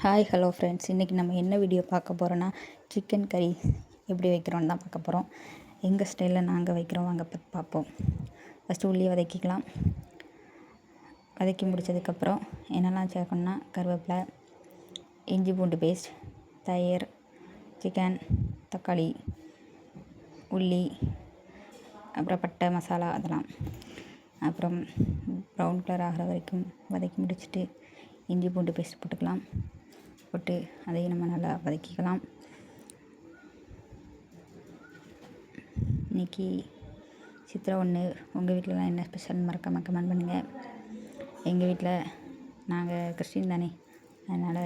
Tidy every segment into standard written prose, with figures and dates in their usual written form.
Hi hello friends, இன்றைக்கி நம்ம என்ன வீடியோ பார்க்க போகிறோன்னா சிக்கன் கறி எப்படி வைக்கிறோன்னு தான் பார்க்க போகிறோம். எங்கள் ஸ்டைலில் நாங்கள் வைக்கிறோம், வாங்க பார்ப்போம். ஃபஸ்ட்டு உள்ளியை வதக்கிக்கலாம். வதக்கி முடித்ததுக்கப்புறம் என்னெல்லாம் சேர்க்கணுன்னா கருவேப்பிலை, இஞ்சி பூண்டு பேஸ்ட், தயிர், சிக்கன், தக்காளி, உள்ளி, அப்புறம் பட்டை மசாலா அதெல்லாம். அப்புறம் ப்ரௌன் கலர் ஆகிற வரைக்கும் வதக்கி முடிச்சுட்டு இஞ்சி பூண்டு பேஸ்ட் போட்டுக்கலாம். போட்டு அதையும் நம்ம நல்லா வதக்கிக்கலாம். இன்றைக்கி சித்திரை 1. உங்கள் வீட்டிலலாம் என்ன ஸ்பெஷல் மறக்காமல் கமெண்ட் பண்ணுங்கள். எங்கள் வீட்டில் நாங்கள் கிறிஸ்டின் தானே, அதனால்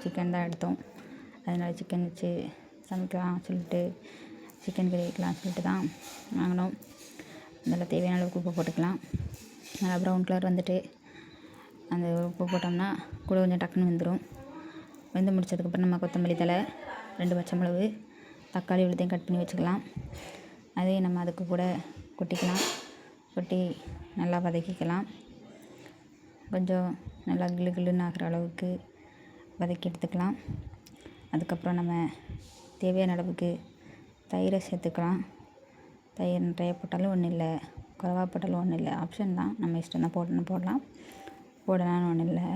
சிக்கன் தான் எடுத்தோம். அதனால் சிக்கன் வச்சு சமைக்கலாம் சொல்லிட்டு, சிக்கன் கறி வைக்கலாம் சொல்லிட்டு தான் வாங்கினோம். அதில் தேவையான அளவுக்கு உப்பு போட்டுக்கலாம். நல்லா ப்ரௌன் கலர் வந்துட்டு அந்த உப்பு போட்டோம்னா கூட கொஞ்சம் டக்குன்னு வெந்துடும். வெந்து முடிச்சதுக்கப்புறம் நம்ம கொத்தமல்லி தழை, 2 பச்சை மிளகு, தக்காளி இவ்வளோத்தையும் கட் பண்ணி வச்சுக்கலாம். அதையும் நம்ம அதுக்கு கூட கொட்டிக்கலாம். கொட்டி நல்லா வதக்கிக்கலாம். கொஞ்சம் நல்லா கிளுன்னு ஆகிற அளவுக்கு வதக்கி எடுத்துக்கலாம். அதுக்கப்புறம் நம்ம தேவையான அளவுக்கு தயிரை சேர்த்துக்கலாம். தயிர் நிறைய போட்டாலும் ஒன்றும் இல்லை, குறைவா போட்டாலும் ஒன்றும் இல்லை, ஆப்ஷன் தான், நம்ம இஷ்டம் தான். போடலாம், போடலான்னு ஒன்றும் இல்லை.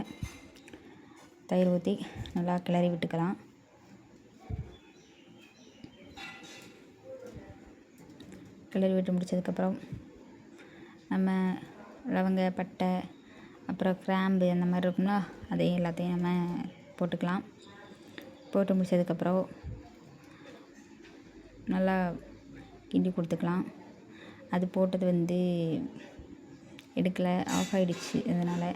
தயிர் ஊற்றி நல்லா கிளறி விட்டுக்கலாம். கிளறி விட்டு முடித்ததுக்கப்புறம் நம்ம லவங்க, பட்டை, அப்புறம் கிராம்பு அந்த மாதிரி இருக்கும்ல, அதையும் எல்லாத்தையும் நம்ம போட்டுக்கலாம். போட்டு முடித்ததுக்கப்புறம் நல்லா கிண்டி கொடுத்துக்கலாம். அது போட்டது எடுக்கலை, ஆஃப் ஆகிடுச்சு. அதனால்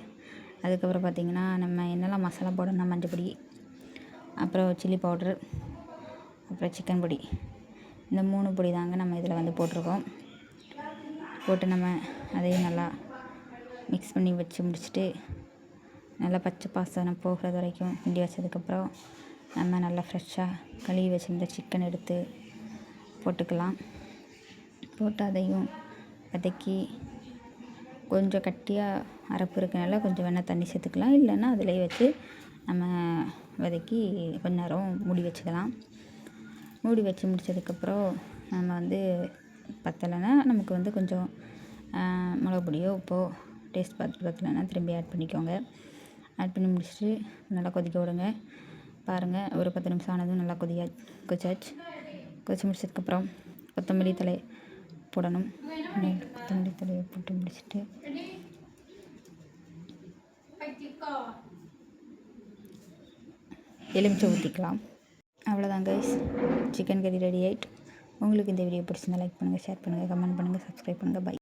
அதுக்கப்புறம் பார்த்திங்கன்னா நம்ம என்னெல்லாம் மசாலா போடணும்னா மஞ்சள் பொடி, அப்புறம் சில்லி பவுட்ரு, அப்புறம் சிக்கன் பொடி, இந்த 3 பொடி தாங்க நம்ம இதில் போட்டிருக்கோம். போட்டு நம்ம அதையும் நல்லா மிக்ஸ் பண்ணி வச்சு முடிச்சுட்டு நல்லா பச்சை வாசனை போகிறது வரைக்கும் கிண்டி வச்சதுக்கப்புறம் நம்ம நல்லா ஃப்ரெஷ்ஷாக கழுவி வச்சுருந்த சிக்கன் எடுத்து போட்டுக்கலாம். போட்டு அதையும் வதக்கி கொஞ்சம் கட்டியாக அரைப்பு இருக்கனால கொஞ்சம் வேணால் தண்ணி சேர்த்துக்கலாம். இல்லைன்னா அதிலே வச்சு நம்ம வதக்கி கொஞ்ச நேரம் மூடி வச்சுக்கலாம். மூடி வச்சு முடித்ததுக்கப்புறம் நம்ம பத்தலைன்னா நமக்கு கொஞ்சம் மிளகு பொடியோ உப்போ டேஸ்ட் பார்த்துட்டு பத்தலைன்னா திரும்பி ஆட் பண்ணிக்கோங்க. ஆட் பண்ணி முடிச்சுட்டு நல்லா கொதிக்க விடுங்க. பாருங்கள், ஒரு 10 நிமிஷம் ஆனதும் நல்லா கொதிச்சாச்சு. கொதிச்சு முடிச்சதுக்கப்புறம் கொத்தமல்லி தழை போடணும். கொத்தமல்லி தழையை போட்டு முடிச்சுட்டு எலுமிச்சை ஊற்றிக்கலாம். அவ்வளோதான் கைஸ், சிக்கன் கறி ரெடி ஆகிட்டு. உங்களுக்கு இந்த வீடியோ பிடிச்சிருந்தா லைக் பண்ணுங்கள், ஷேர் பண்ணுங்கள், கமெண்ட் பண்ணுங்கள், சப்ஸ்கிரைப் பண்ணுங்கள். பை.